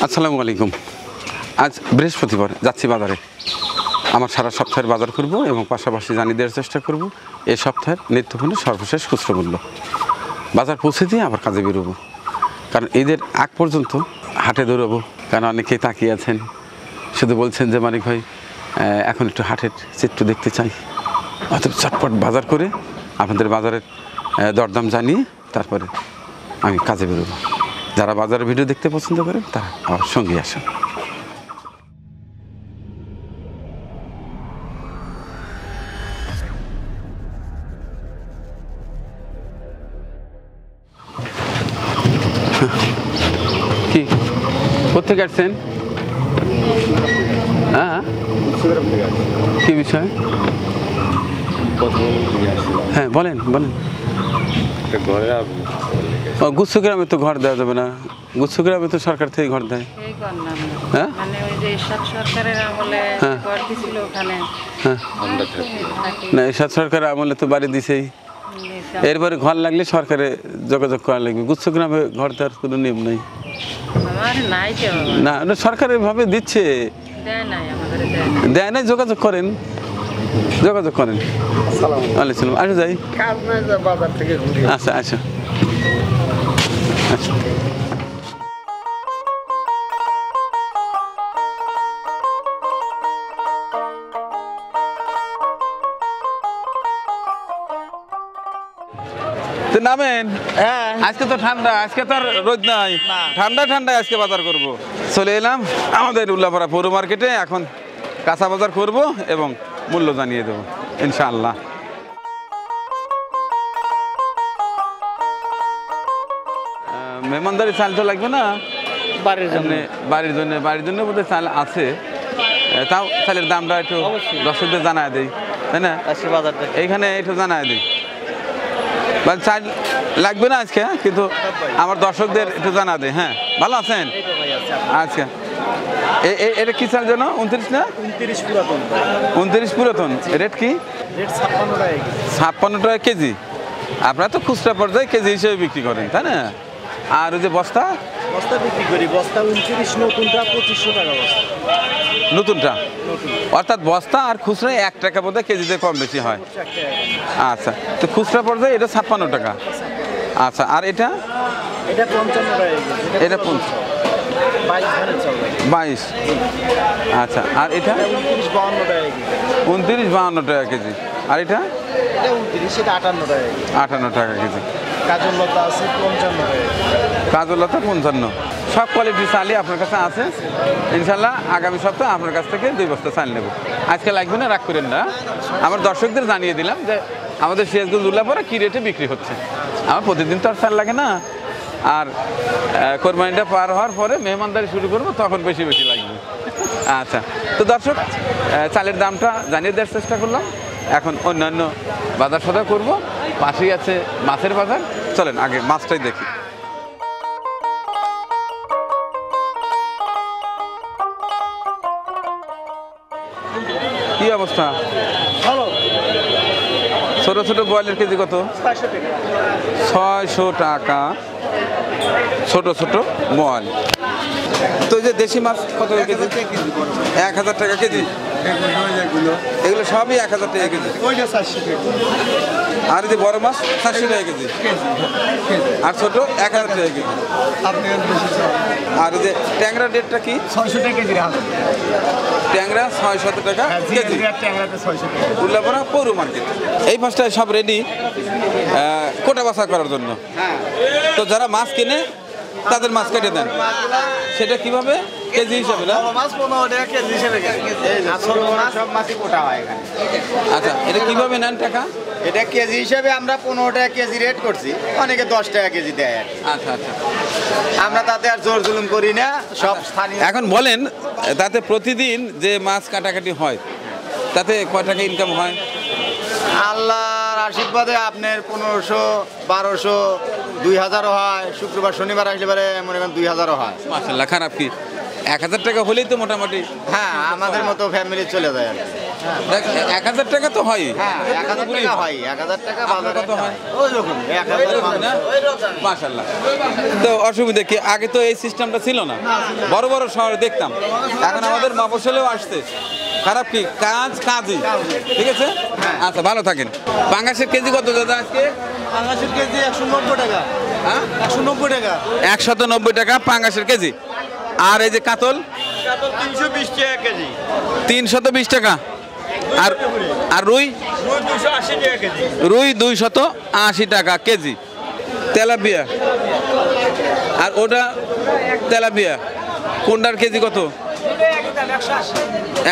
আসসালামু আলাইকুম। আজ বৃহস্পতিবার যাচ্ছি বাজারে। আমার সারা সপ্তাহের বাজার করব এবং পাশাপাশি জানিয়ে দেওয়ার চেষ্টা করব এই সপ্তাহের নিত্যপণ্যের সর্বশেষ খুচরো মূল্য। বাজার পৌঁছে দিয়ে আবার কাজে বেরোবো, কারণ ঈদের আগ পর্যন্ত হাটে দৌড়াবো। কারণ অনেকেই তাকিয়ে আছেন, শুধু বলছেন যে মানিক ভাই এখন একটু হাটের চিত্র দেখতে চাই। অত চটপট বাজার করে আপনাদের বাজারের দরদাম জানিয়ে তারপরে আমি কাজে বেরোবো। যারা বাজারের ভিডিও দেখতে পছন্দ করেন তারা আমার সঙ্গে আসেন। কি কোথেকে আসছেন? হ্যাঁ, কি বিষয়? হ্যাঁ বলেন বলেন। গুচ্ছগ্রামে তো ঘর দেওয়া যাবে না, গুচ্ছগ্রামে তো সরকার থেকে ঘর দেয়। হ্যাঁ না, এরশাদ সরকারের আমলে তো বাড়ি দিছেই, এরপরে ঘর লাগলে সরকারে যোগাযোগ করা লাগবে। গুচ্ছগ্রামে ঘর দেওয়ার কোনো নিয়ম নেই। না না, সরকার এভাবে দিচ্ছে, দেয় নাই। যোগাযোগ করেন, যোগাযোগ করেন। আলাইকুম, আসো যাই। আচ্ছা আচ্ছা আচ্ছা। নামেন। আজকে তো ঠান্ডা, আজকে তো আর রোদ নাই, ঠান্ডা ঠান্ডায় আজকে বাজার করব। চলে এলাম আমাদের উল্লাপাড়া পৌর মার্কেটে। এখন কাঁচা বাজার করব এবং মূল্য জানিয়ে দেবো ইনশাআল্লাহ। মেহমানদারি চাল তো লাগবে না বাড়ির জন্য? বাড়ির জন্য বোধহয় চাল আছে, তাও চালের দামটা একটু দর্শকদের জানায় দেই, তাই না? এইখানে একটু জানায় দিই। চাল লাগবে না আজকে, কিন্তু আমার দর্শকদের একটু জানা দেয়। হ্যাঁ, ভালো আছেন? আচ্ছা, এটা কি চাল যেন? 29 না? 29 পুরাতন। রেট কি? 56 টাকা কেজি। আপনারা তো খুচরা পর্যায়ে কেজি হিসেবে বিক্রি করেন, তাই না? আর ওই যে বস্তা বিক্রি করি, বস্তা 29, নতুনটা 2500 টাকা বস্তা। নতুনটা অর্থাৎ বস্তা আর খুচরা 1 টাকা বোধহয় কেজিতে কম বেশি হয়। আচ্ছা, তো খুচরা পর্যায়ে এটা 56 টাকা। আচ্ছা, আর এটা 55 টাকা। এটা 22। আচ্ছা, আর এটা 29-52 টাকা কেজি। আর এটা 58 টাকা কেজি। কাজললতা আছে 55 টাকা। কাজললতা 55। সব কোয়ালিটির চালই আপনার কাছে আছে ইনশাল্লাহ। আগামী সপ্তাহে আপনার কাছ থেকে 2 বস্তা চাল নেব। আজকে লাগবে না, রাগ করেন না। আমার দর্শকদের জানিয়ে দিলাম যে আমাদের সিরাজগঞ্জ উল্লাপাড়া কী রেটে বিক্রি হচ্ছে। আমার প্রতিদিন তো আর চাল লাগে না। আর কোরবানিটা পার হওয়ার পরে মেহমানদারি শুরু করবো, তখন বেশি বেশি লাগবে। আচ্ছা, তো দর্শক চালের দামটা জানিয়ে দেওয়ার চেষ্টা করলাম। এখন অন্যান্য বাজার সদাই করব। পাশেই আছে মাছের বাজার। চলেন আগে মাছটাই দেখি। কি অবস্থা? ছোট ছোট বয়েলের কেজি কত? 600 টাকা ছোট ছোট বয়েল। তো যে দেশি মাছ কত কেজি? 1000 টাকা কেজি। এগুলো সবই 1000 টাকা কেজি। আর যে বড় মাছ 400 টাকা কেজি, আর ছোট 1000 টাকা কেজি। আর যে ট্যাংরা রেটটা কি? 600 টাকা কেজি। ট্যাংরা 600 টাকা কেজি, উল্লাপাড়া পৌর মার্কেট। এই পাশটায় সব রেডি কোটা বাছা করার জন্য। তো যারা মাছ কিনে তাদের মাছ কেটে দেন, সেটা কিভাবে? কেজি হিসাবে না? আচ্ছা, এটা কিভাবে নেন টাকা? এটা কেজি হিসাবে আমরা 15 টাকা কেজি রেট করছি, অনেকে 10 টাকা কেজি দেয়। আচ্ছা আচ্ছা, আমরা তাতে আর জোর জুলুম করি না, সব স্থানীয়। এখন বলেন, তাতে প্রতিদিন যে মাছ কাটাকাটি হয় তাতে কয় টাকা ইনকাম হয়? আল্লাহর আশীর্বাদে আপনার 1500, 1200, 2000ও হয়। শুক্রবার শনিবার আসলে পারে মনে করেন 2000ও হয়। মাশাআল্লাহ, খারাপ কি? 1000 টাকা হলেই তো মোটামুটি। হ্যাঁ, আমাদের মতো ফ্যামিলি চলে যায় আর কি। 1000 টাকা তো হয়। হ্যাঁ 1000 টাকা হয়, 1000 টাকা বাজারে কত হয়? ওই রকম 1000 না? মাশাআল্লাহ। তো অসুবিধা কি, আগে তো এই সিস্টেমটা ছিল না, বড় বড় শহরে দেখতাম, এখন আমাদের মফস্বলেও আসছে। খারাপ কি, কাজই। ঠিক আছে, আচ্ছা ভালো থাকেন। পাঙ্গাসের কেজি কত দাদা আজকে? পাঙ্গাসের কেজি 190 টাকা। হ্যাঁ 190 টাকা। 190 টাকা পাঙ্গাসের কেজি। আর এই যে কাতল? কাতল 320 টাকা কেজি। 320 টাকা। আর রুই? রুই 280 টাকা কেজি। রুই 280 টাকা কেজি। তেলাপিয়া? আর ওটা তেলাপিয়া কোনটার কেজি কত?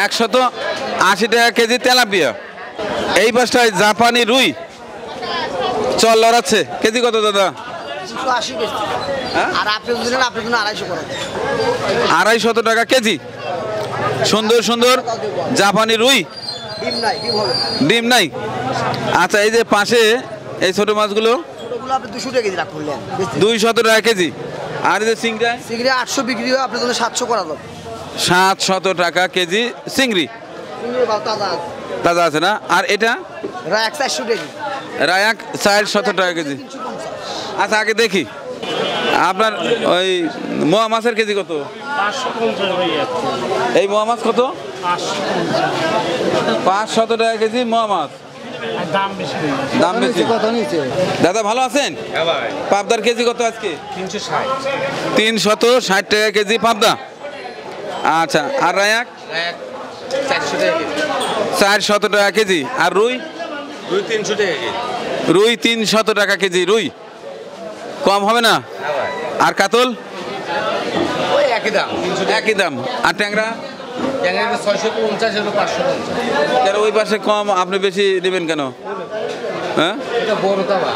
180 টাকা কেজি তেলাপিয়া। এই পাশটায় জাপানি রুই চল লড়াচ্ছে, কেজি কত দাদা? 280 কেজি। হ্যাঁ? আর আপনি দিলেন, আপনার জন্য 250 করে। 250 টাকা কেজি। সুন্দর সুন্দর জাপানি রুই। ডিম নাই, ডিম হবে। ডিম নাই? আচ্ছা, এই যে পাশে এই ছোট মাছগুলো ওগুলো আপনি 200 টাকা কেজি রাখ করলেন। 200 টাকা কেজি। আর এই যে চিংড়া? চিংড়ি 800 বিক্রি হয়, আপনার জন্য 700 করা যাবে। 700 টাকা কেজি চিংড়ি। চিংড়ি ভালো তাজা আছে। তাজা আছে না? আর এটা রাখ 400 টাকা কেজি। রায়াক 400 টাকা কেজি। আচ্ছা আগে দেখি আপনার ওই মোয়া মাছের কেজি কত? 550 ভাইয়া। এই মোয়া মাছ কত? 500 টাকা কেজি মোয়া মাছ। দাম বেশি হয়ে গেছে। দাম বেশি। কত নিচে? দাদা ভালো আছেন? পাবদার কেজি কত আজকে? 360। 360 টাকা কেজি পাবদা। আচ্ছা, আর রায়াক? 400 টাকা কেজি। আর রুই? রুই 300 টাকা কেজি। রুই 300 টাকা কেজি। রুই কম হবে না? আর কাতল? ওই একই দাম, 300 টাকা। একই দাম। আর ট্যাংরা? ট্যাংরা 650 এর 550। কেন ওই পাশে কম, আপনি বেশি নেবেন কেন? হ্যাঁ এটা বড় তাবা।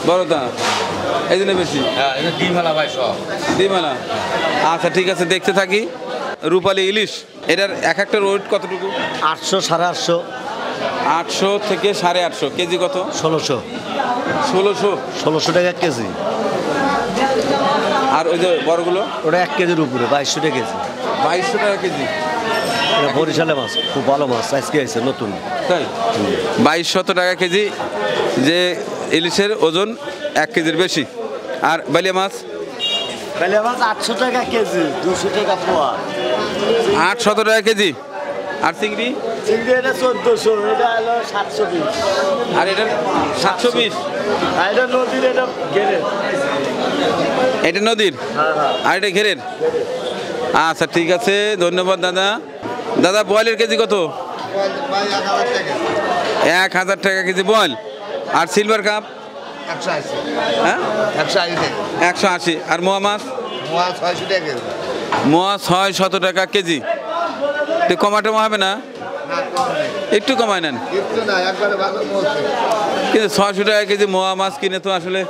বড়টা এই জন্য বেশি। হ্যাঁ, এটা ডিমালা ভাই সব। দিবানা? আচ্ছা ঠিক আছে, দেখতে থাকি। রূপালী ইলিশ, এটার এক একটা ওয়েট কতটুকু? 800 850 800 থেকে 850 কেজি কত? 1600 1600 টাকা কেজি। আর ওই যে বড়গুলো? ওটা 1 কেজির উপরে 2200 টাকা কেজি। 2200 টাকা কেজি। এটা বরিশালে মাছ, খুব ভালো মাছ, আজকে আছে নতুন। তাই 2200 টাকা কেজি, যে ইলিশের ওজন 1 কেজির বেশি। আর বালিয়া মাছ? বেলে মাছ 800 টাকা কেজি, 200 টাকা পোয়া। 800 টাকা কেজি। আর চিংড়ি? চিংড়ি এটা 1400, এটা হলো 720। আর এটা 720। আর এটা নদীর, এটা গেলে। এটা নদীর? আর এটা ঘেরের? আচ্ছা ঠিক আছে, ধন্যবাদ দাদা। দাদা বয়েলের কেজি কত? 1000 টাকা কেজি বয়েল। আর সিলভার কাপ? 180। হ্যাঁ 180 টাকা। 180। আর মোয়া মাছ? মোয়া 600 টাকা কেজি। মোয়া 600 টাকা কেজি। একটু কমাটমা হবে না? একটু কমায় নেন। একটু না, একবারে ভালো বলছে। কিন্তু 600 টাকা কেজি মোয়া মাছ কিনে তো আসলে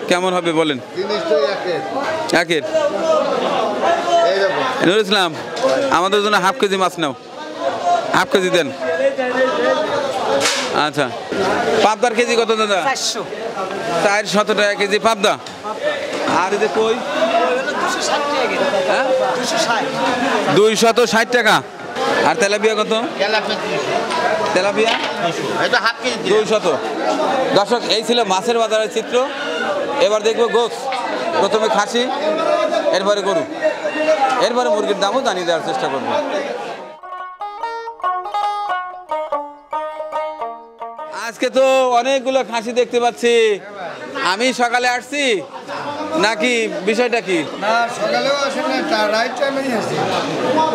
কেমন হবে বলেন? জিনিসটাই একের। একের। এই দেখো। নুরুল ইসলাম, আমাদের জন্য হাফ কেজি মাছ নাও, হাফ কেজি দেন। আচ্ছা, পাবদার কেজি কত দাদা? 400। 400 টাকা কেজি পাবদা। আর এই যে কই? 260 টাকা কেজি। হ্যাঁ 260। 260 টাকা। আর তেলাপিয়া কত? তেলাপিয়া এটা হাফ কেজি। 200। দর্শক, এই ছিল মাছের বাজারের চিত্র। এবার দেখবো গোছ। প্রথমে খাসি, এরপরে গরু, এরপরে মুরগির দামও জানিয়ে দেওয়ার চেষ্টা করবো। আজকে তো অনেকগুলো খাসি দেখতে পাচ্ছি। আমি সকালে আসছি নাকি বিষয়টা কি? না, সকালেও আসেন না, তার রাইট টাইমেই আসি।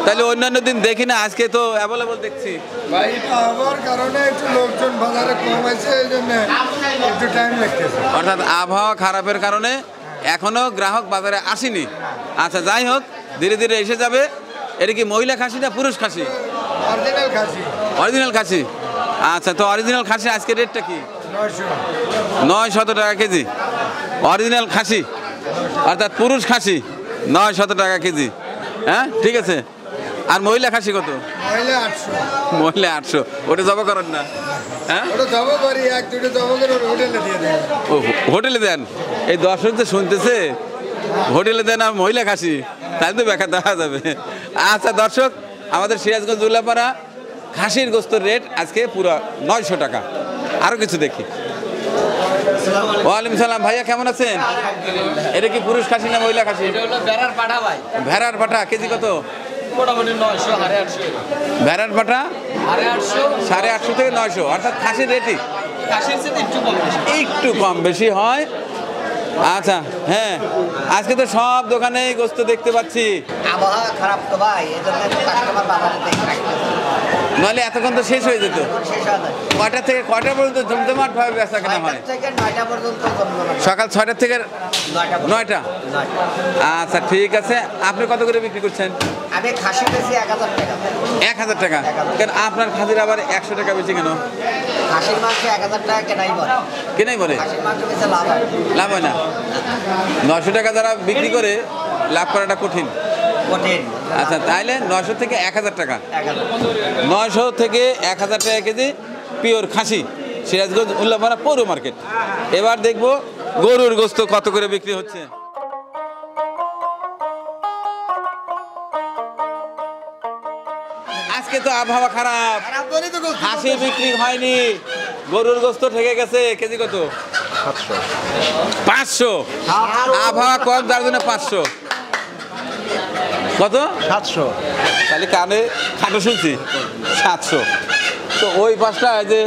তাহলে অন্যান্য দিন দেখি না, আজকে তো অ্যাভেলেবল দেখছি। ভাই, এটা হওয়ার কারণে একটু লোকজন বাজারে কম আছে, এই জন্য একটু টাইম লাগতেছে। অর্থাৎ আবহাওয়া খারাপের কারণে এখনো গ্রাহক বাজারে আসেনি। আচ্ছা যাই হোক, ধীরে ধীরে এসে যাবে। এটা কি মহিলা খাসি না পুরুষ খাসি? অরিজিনাল খাসি অরিজিনাল খাসি। আচ্ছা, তো অরিজিনাল খাসি আজকে রেটটা কি? 900 টাকা কেজি অরিজিনাল খাসি, অর্থাৎ পুরুষ খাসি 900 টাকা কেজি। হ্যাঁ ঠিক আছে। আর মহিলা খাসি কত? মহিলা 800। মহিলা 800। ওটা জবা করেন না? হ্যাঁ, ওটা জবা করি, এক দুটো জবা করে হোটেলে দিয়ে দেয়। ও হোটেলে দেন? এই দর্শক যে শুনতেছে হোটেলে দেন আর মহিলা খাসি, তাহলে তো বেকার দেখা যাবে। আচ্ছা দর্শক, আমাদের সিরাজগঞ্জ উল্লাপাড়া খাসির গোস্তের রেট আজকে পুরো 900 টাকা। আরও কিছু দেখি। ওয়ালাইকুম সালাম, ভাইয়া কেমন আছেন? এটা কি পুরুষ খাসি না মহিলা খাসি? বেড়ার পাঠা ভাই, ভেড়ার পাঠা কেজি কত? মোটামুটি 900 850 ভেড়ার পাঠা 850 850 থেকে 900, অর্থাৎ খাসির রেটই খাসির চেয়ে একটু কম বেশি। একটু কম বেশি হয়। আচ্ছা, হ্যাঁ, আজকে তো সব দোকানেই গোস্ত দেখতে পাচ্ছি। আবহাওয়া খারাপ তো ভাই, এই জন্য কাস্টমার বাজারে দেখে রাখতেছে, নাহলে এতক্ষণ তো শেষ হয়ে যেত। শেষ হয় না। কয়টা থেকে কয়টা পর্যন্ত জমজমাট ভাবে বেচা কেনা হয়? 9টা থেকে 9টা পর্যন্ত জমজমাট। সকাল 6টা থেকে 9টা 9টা। আচ্ছা ঠিক আছে, আপনি কত করে বিক্রি করছেন? আমি খাসি বেশি 1000 টাকা। 1000 টাকা? কেন আপনার খাসির আবার 100 টাকা বেশি কেন? খাসির মাংস 1000 টাকা কেনাই বলে, কেনাই বলে খাসির মাংস বেশি লাভ হয়। লাভ হয় না? 900 টাকা যারা বিক্রি করে লাভ করাটা কঠিন। কঠিন। আচ্ছা, তাইলে 900 থেকে 1000 টাকা। 1000 900 থেকে 1000 টাকা কেজি পিওর খাসি, সিরাজগঞ্জ উল্লাপাড়া পৌর মার্কেট। এবার দেখবো গরুর গোস্ত কত করে বিক্রি হচ্ছে। আজকে তো আবহাওয়া খারাপ, খাসি বিক্রি হয়নি, গরুর গোস্ত ঠেকে গেছে। কেজি কত? 500। আবহাওয়া কম, যার জন্য 500। কত? 700। তাহলে কানে খাটো শুনছি 700। তো ওই পাশটা যে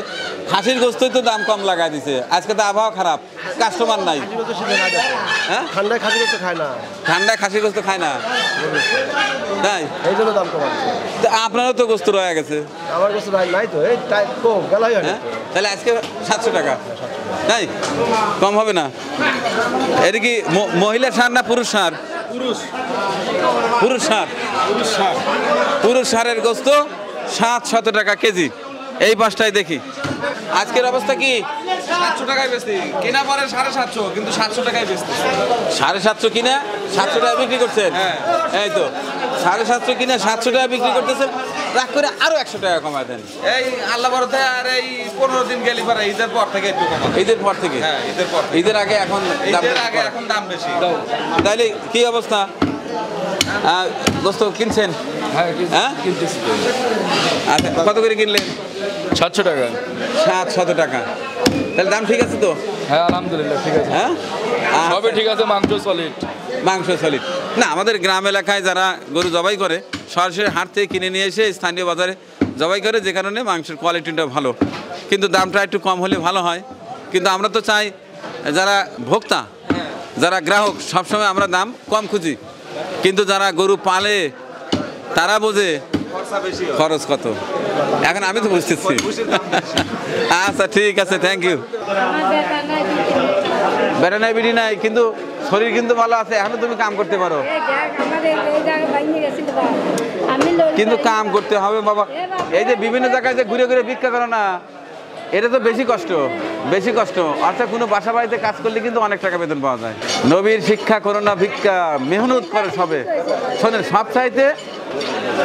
খাসির গোস্তই তো দাম কম লাগাই দিছে। আজকে তো আবহাওয়া খারাপ, কাস্টমার নাই। হ্যাঁ, ঠান্ডায় খাসি করতে খায় না, ঠান্ডায় খাসির গোস্ত খায় না তাই? এই জন্য দাম কমাচ্ছে। তো আপনারও তো গোস্ত রয়ে গেছে। আমার কাছে নাই তো, এই তাই কম গেলাই হয় না। হ্যাঁ, তাহলে আজকে 700 টাকা তাই? কম হবে না? এটা কি মহিলা সার না পুরুষ সার? পুরুষ সার। পুরুষ সারের গোস্ত 700 টাকা কেজি। এই পাঁচটায় দেখি আজকের অবস্থা কি? 700 টাকায় বেচতে কেনা পরে 750, কিন্তু 700 টাকায় বেচতে। 750 কিনা 700 টাকা বিক্রি করছেন? এই তো 750 কিনা 700 টাকা বিক্রি করতেছেন। রাগ করে আরো 100 টাকা কমায় দেন। এই আল্লাহ বরতে আর এই 15 দিন গেলি পরে ঈদের পর থেকে একটু কম। ঈদের পর থেকে? হ্যাঁ, ঈদের পর। ঈদের আগে এখন দাম ঈদের বেশি আগে পড়ে। এখন দাম বেশি। তাইলে কি অবস্থা? গোস্ত কিনছেন? হ্যাঁ, আচ্ছা, কত করে কিনলেন? 700 টাকা। 700 টাকা। তাহলে দাম ঠিক আছে তো? হ্যাঁ আলহামদুলিল্লাহ ঠিক আছে, হ্যাঁ, সবই ঠিক আছে, মাংস সলিড। মাংস সলিড না? আমাদের গ্রাম এলাকায় যারা গরু জবাই করে সরাসরি হাট থেকে কিনে নিয়ে এসে স্থানীয় বাজারে জবাই করে, যে কারণে মাংসের কোয়ালিটিটা ভালো, কিন্তু দামটা একটু কম হলে ভালো হয়। কিন্তু আমরা তো চাই যারা ভোক্তা, যারা গ্রাহক, সবসময় আমরা দাম কম খুঁজি, কিন্তু যারা গরু পালে তারা বোঝে খরচ কত। এখন আমি তো বুঝতেছি। আচ্ছা ঠিক আছে, থ্যাংক ইউ। বেড়া নাই, বিড়ি নাই, কিন্তু শরীর কিন্তু ভালো আছে, এখনো তুমি কাম করতে পারো। কিন্তু কাম করতে হবে বাবা। এই যে বিভিন্ন জায়গায় যে ঘুরে ঘুরে ভিক্ষা করো না, এটা তো বেশি কষ্ট, বেশি কষ্ট। অর্থাৎ কোনো বাসা বাড়িতে কাজ করলে কিন্তু অনেক টাকা বেতন পাওয়া যায়। নবীর শিক্ষা করো না ভিক্ষা, মেহনত করে সবে। শোনেন, সব চাইতে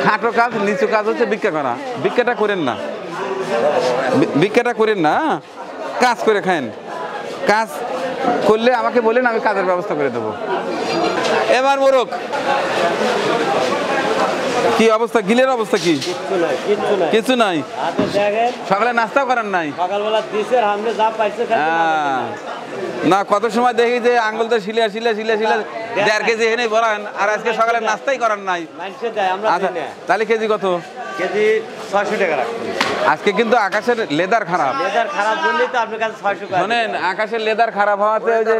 খাটো কাজ, নিচু কাজ হচ্ছে ভিক্ষা করা। ভিক্ষাটা করেন না, ভিক্ষাটা করেন না, কাজ করে খান। কাজ করলে আমাকে বলেন, আমি কাজের ব্যবস্থা করে দেবো। এবার মোরক কি অবস্থা? গিলের অবস্থা কি? কিছু নাই। সকালে নাস্তাও করার নাই? না, কত সময় দেখি যে আঙ্গুল তো শিলে শিলে শিলে শিলে 1.5 কেজি এনে বলেন, আর আজকে সকালে নাস্তাই করার নাই। আচ্ছা, তাহলে কেজি কত? কেজি 600 টাকা রাখুন। আজকে কিন্তু আকাশের লেদার খারাপ। লেদার খারাপ বললেই তো আপনার কাছে 600 টাকা। শোনেন, আকাশের লেদার খারাপ হওয়াতে ওই যে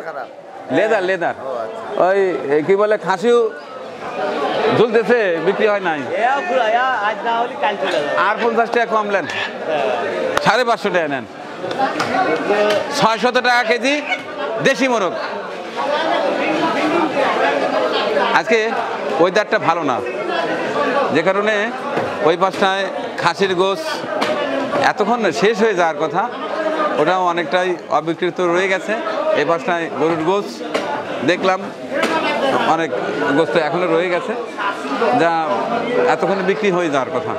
লেদার ওই কি বলে, খাসিও ঝুলতেছে, বিক্রি হয় নাই। আজ না হলে কাল চলে যাবে। আর 50 টাকা কমলেন, 550 টাকা নেন। 600 টাকা কেজি দেশি মোরগ। আজকে ওয়েদারটা ভালো না, যে কারণে ওই পাশটায় খাসির গোশ এতক্ষণ শেষ হয়ে যাওয়ার কথা, ওটাও অনেকটাই অবিকৃত রয়ে গেছে। এই পাশটায় গরুর গোশ দেখলাম, অনেক গোস্ত এখনো রয়ে গেছে, যা এতক্ষণে বিক্রি হয়ে যাওয়ার কথা।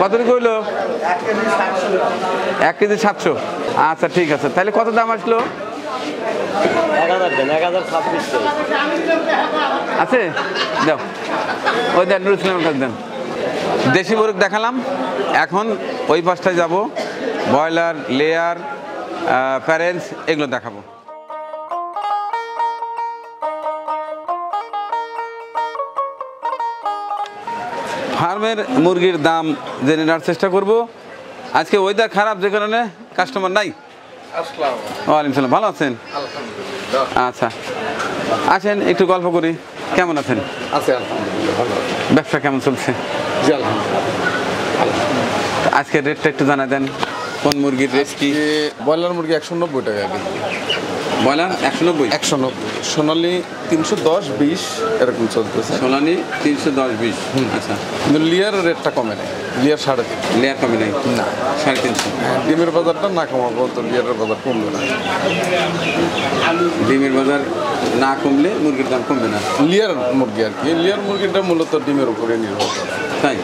কতটুকু হইলো? 1 কেজি 700। আচ্ছা ঠিক আছে, তাহলে কত দাম আসলো? আছে দাও, ওই দেন নুরুল ইসলামের কাছে দেন। দেশি মুরগ দেখালাম, এখন ওই পাশটায় যাব, ব্রয়লার, লেয়ার, প্যারেন্টস এগুলো দেখাবো। ফার্মের মুরগির দাম জেনে নেওয়ার চেষ্টা করব। আজকে ওয়েদার খারাপ, যে কারণে কাস্টমার নাই। ওয়ালাইকুম সালাম, ভালো আছেন? আচ্ছা, আসেন একটু গল্প করি। কেমন আছেন? ব্যবসা কেমন চলছে? আজকে রেটটা একটু জানা দেন, কোন মুরগির রেট কি? ব্রয়লার মুরগি 190 টাকা কেজি। ব্রয়লার 190, 190, সোনালি 310, 20 এরকম চলতেছে। সোনালি 310, 20। আচ্ছা, কিন্তু লিয়ার রেটটা কমে নেই, লিয়ার 3.5। লেয়ার কমে নাই না, 350। ডিমের বাজারটা না কমাবো তো লিয়ারের বাজার কমবে না। ডিমের বাজার না কমলে মুরগির দাম কমবে না, লিয়ার মুরগি আর কি, লিয়ার মুরগিটা মূলত ডিমের উপরে নির্ভর করে। তাই?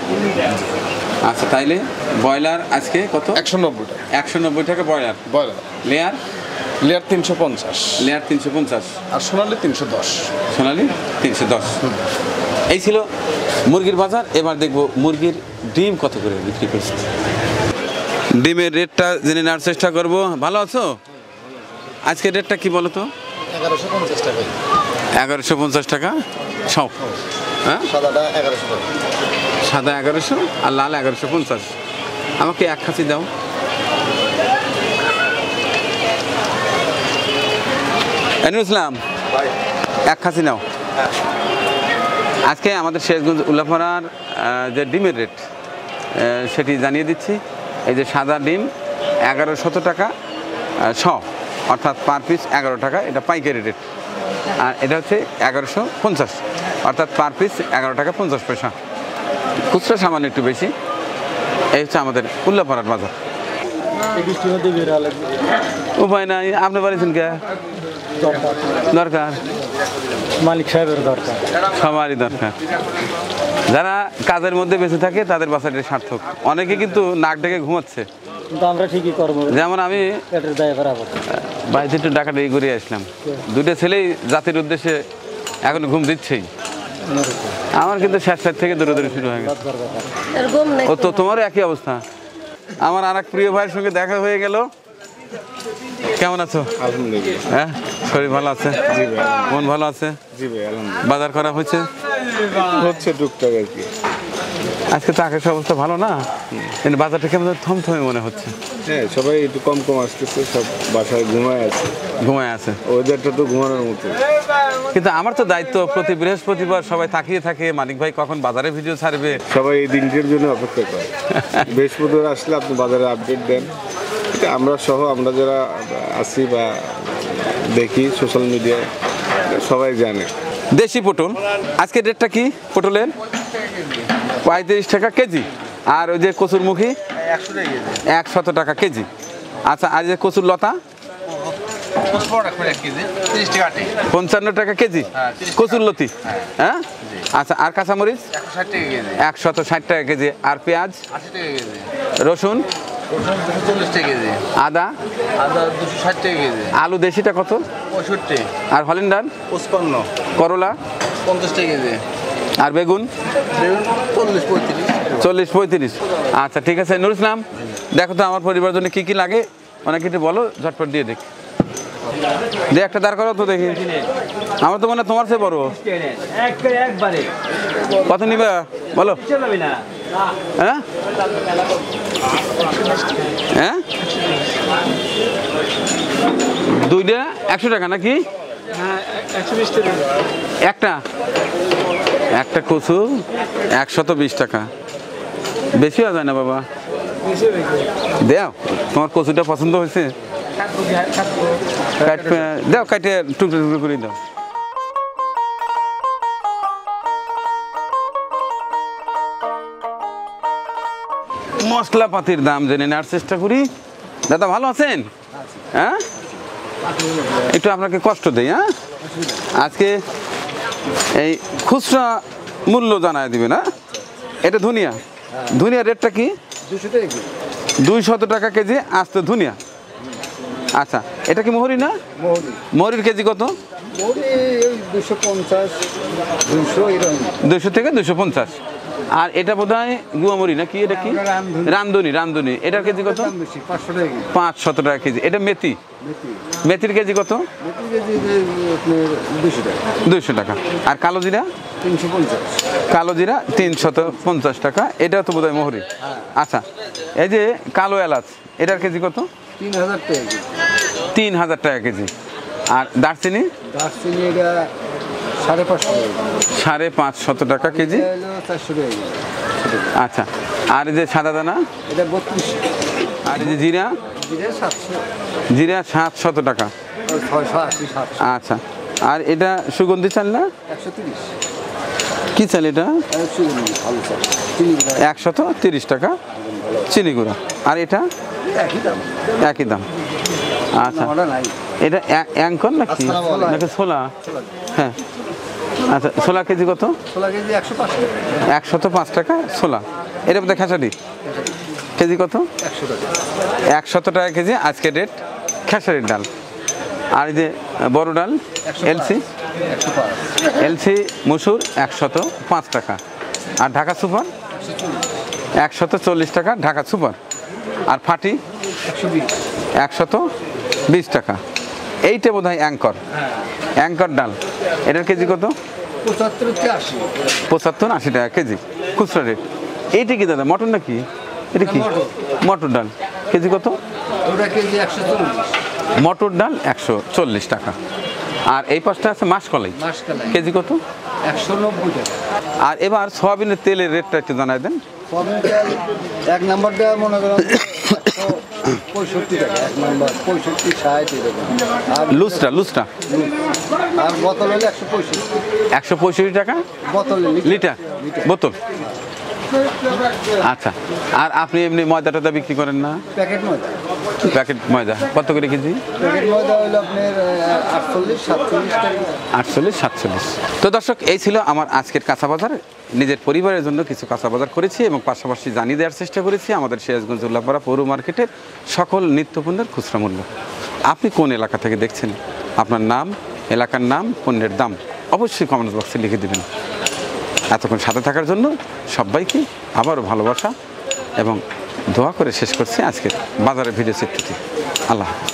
আচ্ছা, তাইলে ব্রয়লার আজকে কত? 190 টাকা 190 টাকা broiler. Broiler. Layer? Layer 350, layer 350, আর সোনালি 310। সোনালি 310। এই ছিল মুরগির বাজার। এবার দেখবো মুরগির ডিম কত করে বিক্রি করছে। ডিমের রেটটা জেনে নেওয়ার চেষ্টা করব। ভালো আছো? আজকের রেটটা কি বলো তো? 1150 টাকা। 1150 টাকা সব। হ্যাঁ, সাদাটা 1100 টাকা। সাদা 1100 আর লাল 1150। আমাকে এক খাসি দাও। নুরুল ইসলাম, এক খাসি নাও। আজকে আমাদের শেরগঞ্জ উল্লাপাড়ার যে ডিমের রেট সেটি জানিয়ে দিচ্ছি। এই যে সাদা ডিম 1100 টাকা শ, অর্থাৎ পার পিস 11 টাকা, এটা পাইকারি রেট। আর এটা হচ্ছে 1150, অর্থাৎ পার পিস 11 টাকা 50 পয়সা। খুচরা সামান্য একটু বেশি। এই হচ্ছে আমাদের উল্লাপাড়ার বাজার। উপায় নাই, আপনি বাড়িছেন কে? দরকার, মালিক সাহেবের দরকার, সবারই দরকার। যারা কাজের মধ্যে বেঁচে থাকে তাদের বাসাটা সার্থক। অনেকে কিন্তু নাক ডেকে ঘুমাচ্ছে, কিন্তু আমরা ঠিকই করবো। যেমন আমি পেটের দায়ে বরাবর বাড়িতে একটু ডাকাডাকি ঘুরে আসলাম, দুটো ছেলেই জাতির উদ্দেশ্যে এখন ঘুম দিচ্ছেই। আমার কিন্তু শেষ সাইড থেকে দৌড়াদৌড়ি শুরু হয়ে গেছে। ও তো তোমারও একই অবস্থা। আমার আর এক প্রিয় ভাইয়ের সঙ্গে দেখা হয়ে গেল। কেমন আছো? আলহামদুলিল্লাহ। হ্যাঁ, শরীর ভালো আছে? জি ভাই। মন ভালো আছে? জি ভাই, আলহামদুলিল্লাহ। বাজার করা হচ্ছে? হচ্ছে টুকটাক আর কি। আজকে তো আকাশের অবস্থা ভালো না, কিন্তু বাজারটা কেমন থমথমে মনে হচ্ছে। হ্যাঁ, সবাই একটু কম কম আসতেছে, সব বাসায় ঘুমায় আছে। ঘুমায় আছে, ওয়েদারটা তো ঘুমানোর মতো। কিন্তু আমার তো দায়িত্ব প্রতি বৃহস্পতিবার সবাই তাকিয়ে থাকে মানিক ভাই কখন বাজারে ভিডিও ছাড়বে। সবাই এই দিনটির জন্য অপেক্ষা করে। বৃহস্পতিবার আসলে আপনি বাজারে আপডেট দেন। এটা আমরা সহ, আমরা যারা আছি বা দেখি সোশ্যাল মিডিয়ায়, সবাই জানে। দেশি পটল আজকে রেটটা কি? পটলের 35 টাকা কেজি। আর ওই যে কচুরমুখী 100 টাকা কেজি। আচ্ছা, আর যে কচুর লতা 55 টাকা কেজি কচুর লতি। হ্যাঁ, আচ্ছা, আর কাঁচামরিচ 160 টাকা কেজি। আর পেঁয়াজ, রসুন, আদা 260 টাকা কেজি। আলু দেশিটা কত? 65। আর হলিন্ডার 55। করলা 50 টাকা কেজি। আর বেগুন 40-35। আচ্ছা, ঠিক আছে। নুরুল ইসলাম, দেখো তো আমার পরিবারের জন্য কি কি লাগে, অনেক কিছু বলো, ঝটপট দিয়ে দেখ। দিয়ে একটা দাঁড় করো তো দেখি। আমার তো মনে হয় তোমার চেয়ে বড়। কত নিবা বলো? হ্যাঁ হ্যাঁ, দুইটা 100 টাকা নাকি? একটা একটা কচু 120 টাকা, বেশি হয়ে যায় না বাবা? দেও, তোমার কচুটা পছন্দ হয়েছে? দাও, কাটে টুকরো টুকরো করে দাও। মশলাপাতির দাম জেনে নেওয়ার চেষ্টা করি। দাদা ভালো আছেন? হ্যাঁ, একটু আপনাকে কষ্ট দেই। হ্যাঁ, আজকে এই খুচরা মূল্য জানায় দিবে না? এটা ধনিয়া, ধনিয়া রেটটা কি? 200 টাকা কেজি আস্ত ধনিয়া। আচ্ছা, এটা কি মোহরি না? মোহরি মোহরির কেজি কত? মোহরি ওই 250 200 এরকম 200 থেকে 250। আর এটা বোধ হয় গুয়ামরি না কি? এটা কি? রামধুনি। রামধুনি। এটার কেজি কত? দাম বেশি 500 টাকা কেজি 500 টাকা কেজি। এটা মেথি, মেথি মেথির কেজি কত? মেথি কেজি যে আপনার 200 টাকা 200 টাকা। আর কালো জিরা? 350 কালো জিরা 350 টাকা। এটাও তো বোধ হয় মোহরি। আচ্ছা, এই যে কালো এলাচ, এটার কেজি কত? 3000 টাকা কেজি 3000 টাকা কেজি। আর দারচিনি? দারচিনি এটা 550 টাকা 550 টাকা কেজি। এটা হলো 400 টাকা কেজি আচ্ছা, আর এই যে সাদা দানা? এটা 32 আর এই যে জিরা? জিরা 700 জিরা 700 টাকা। 680 700 আচ্ছা, আর এটা সুগন্ধি চাল না? 130 কি চাল এটা? সুগন্ধি ভালো চাল চিনি গুঁড়া 130 টাকা চিনি গুঁড়া। আর এটা একই দাম একই দাম। আচ্ছা, ওটা নাই এটা অ্যাঙ্কর নাকি নাকি ছোলা? হ্যাঁ, আচ্ছা, ছোলা কেজি কত? 16 কেজি 105 টাকা 105 টাকা ছোলা। এটা বোধহয় খেসারি কেজি কত? 100 টাকা 100 টাকা কেজি আজকে রেট খেসারির ডাল। আর এই যে বড় ডাল এলসি 105 এলসি মসুর 105 টাকা। আর ঢাকা সুপার 140 টাকা ঢাকা সুপার। আর ফাটি 120 টাকা। এইটা বোধ হয় অ্যাঙ্কর, অ্যাঙ্কর ডাল। এটার কেজি কত? 75 থেকে 80 75-80 টাকা কেজি খুচরা রেট। এইটা কি দাদা, মটর নাকি? এটা কি? মটর ডাল কেজি কত? ওটা কেজি 140 মটর ডাল 140 টাকা। আর এই পাশটা আছে মাসকলাই, মাসকলাই কেজি কত? 190 টাকা আর এবার সয়াবিনের তেলের রেটটা একটু জানাই দেন। কমের তেল এক নাম্বারটা মনে করেন 65 টাকা এক নাম্বার 65 60 এরকম আর লুজটা আর বোতল হলে 165 165 টাকা বোতল লিটার বোতল। আচ্ছা, আর আপনি এমনি ময়দা টয়দা বিক্রি করেন না? প্যাকেট ময়দা প্যাকেট ময়দা কত করে কেজি? প্যাকেট ময়দা হলো আপনার 48 47 টাকা 48-47। তো দর্শক, এই ছিল আমার আজকের কাঁচা বাজার। নিজের পরিবারের জন্য কিছু কাঁচা বাজার করেছি এবং পাশাপাশি জানিয়ে দেওয়ার চেষ্টা করেছি আমাদের সিরাজগঞ্জ উল্লাপাড়া পৌর মার্কেটের সকল নিত্যপণ্যের খুচরা মূল্য। আপনি কোন এলাকা থেকে দেখছেন? আপনার নাম, এলাকার নাম, পণ্যের দাম অবশ্যই কমেন্ট বক্সে লিখে দেবেন। এতক্ষণ সাথে থাকার জন্য সবাইকে আবারও ভালোবাসা এবং দোয়া করে শেষ করছি আজকের বাজারের ভিডিও চিত্রটি। আল্লাহ হাফেজ।